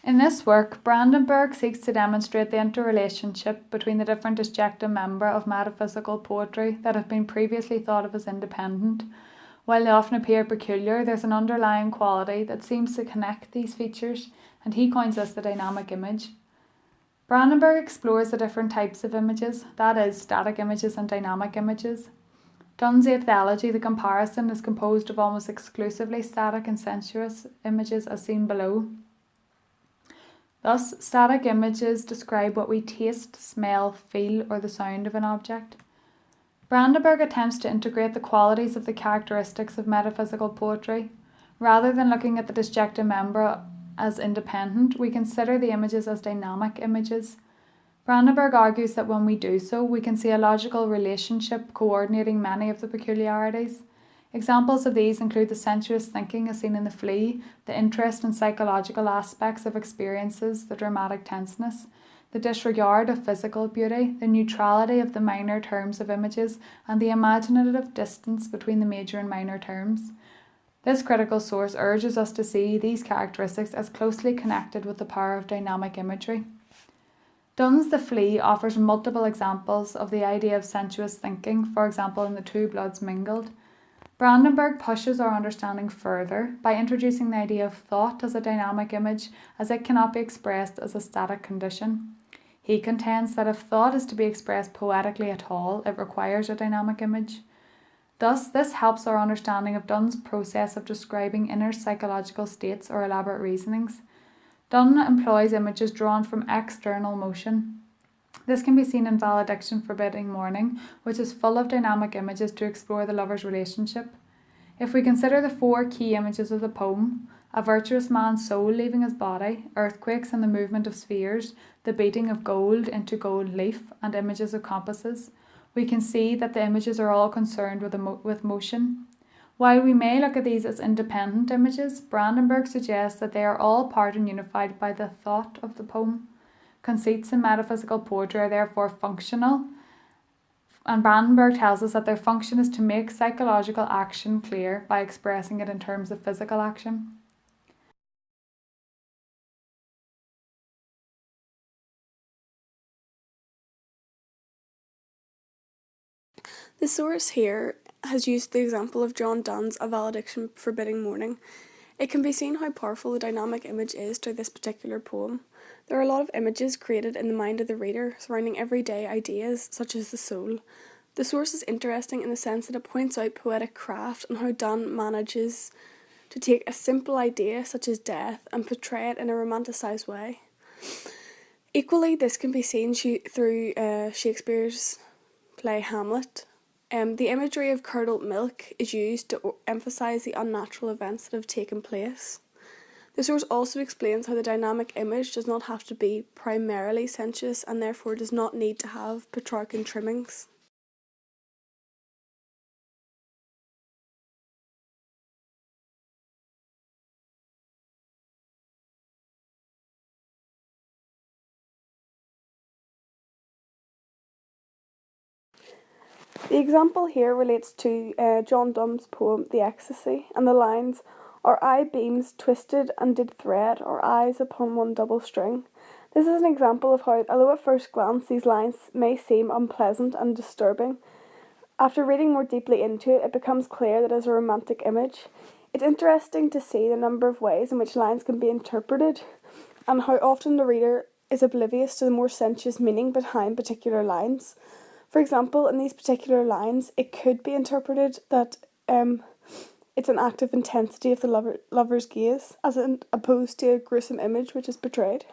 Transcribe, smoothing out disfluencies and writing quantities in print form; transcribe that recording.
In this work, Brandenburg seeks to demonstrate the interrelationship between the different disjecta membra of metaphysical poetry that have been previously thought of as independent. While they often appear peculiar, there's an underlying quality that seems to connect these features, and he coins this the dynamic image. Brandenburg explores the different types of images, that is, static images and dynamic images. Dunn's eighthology, the comparison, is composed of almost exclusively static and sensuous images as seen below. Thus, static images describe what we taste, smell, feel, or the sound of an object. Brandenburg attempts to integrate the qualities of the characteristics of metaphysical poetry. Rather than looking at the disjecta membra as independent, we consider the images as dynamic images. Brandenburg argues that when we do so, we can see a logical relationship coordinating many of the peculiarities. Examples of these include the sensuous thinking as seen in the flea, the interest in psychological aspects of experiences, the dramatic tenseness, the disregard of physical beauty, the neutrality of the minor terms of images, and the imaginative distance between the major and minor terms. This critical source urges us to see these characteristics as closely connected with the power of dynamic imagery. Dunn's The Flea offers multiple examples of the idea of sensuous thinking, for example in The Two Bloods Mingled. Brandenburg pushes our understanding further by introducing the idea of thought as a dynamic image, as it cannot be expressed as a static condition. He contends that if thought is to be expressed poetically at all, it requires a dynamic image. Thus, this helps our understanding of Dunn's process of describing inner psychological states or elaborate reasonings. Dunn employs images drawn from external motion. This can be seen in Valediction Forbidding Morning, which is full of dynamic images to explore the lovers' relationship. If we consider the four key images of the poem, a virtuous man's soul leaving his body, earthquakes and the movement of spheres, the beating of gold into gold leaf, and images of compasses, we can see that the images are all concerned with motion. While we may look at these as independent images, Brandenburg suggests that they are all part and unified by the thought of the poem. Conceits in metaphysical poetry are therefore functional, and Brandenburg tells us that their function is to make psychological action clear by expressing it in terms of physical action. The source here has used the example of John Donne's A Valediction Forbidding Morning. It can be seen how powerful the dynamic image is to this particular poem. There are a lot of images created in the mind of the reader surrounding everyday ideas such as the soul. The source is interesting in the sense that it points out poetic craft and how Donne manages to take a simple idea such as death and portray it in a romanticised way. Equally, this can be seen through Shakespeare's play Hamlet. The imagery of curdled milk is used to emphasise the unnatural events that have taken place. The source also explains how the dynamic image does not have to be primarily sensuous and therefore does not need to have Petrarchan trimmings. The example here relates to John Donne's poem The Ecstasy, and the lines, "Our eye beams twisted and did thread our eyes upon one double string." This is an example of how, although at first glance these lines may seem unpleasant and disturbing, after reading more deeply into it, it becomes clear that it is a romantic image. It's interesting to see the number of ways in which lines can be interpreted, and how often the reader is oblivious to the more sensuous meaning behind particular lines. For example, in these particular lines, it could be interpreted that it's an act of intensity of the lover's gaze, as opposed to a gruesome image which is portrayed.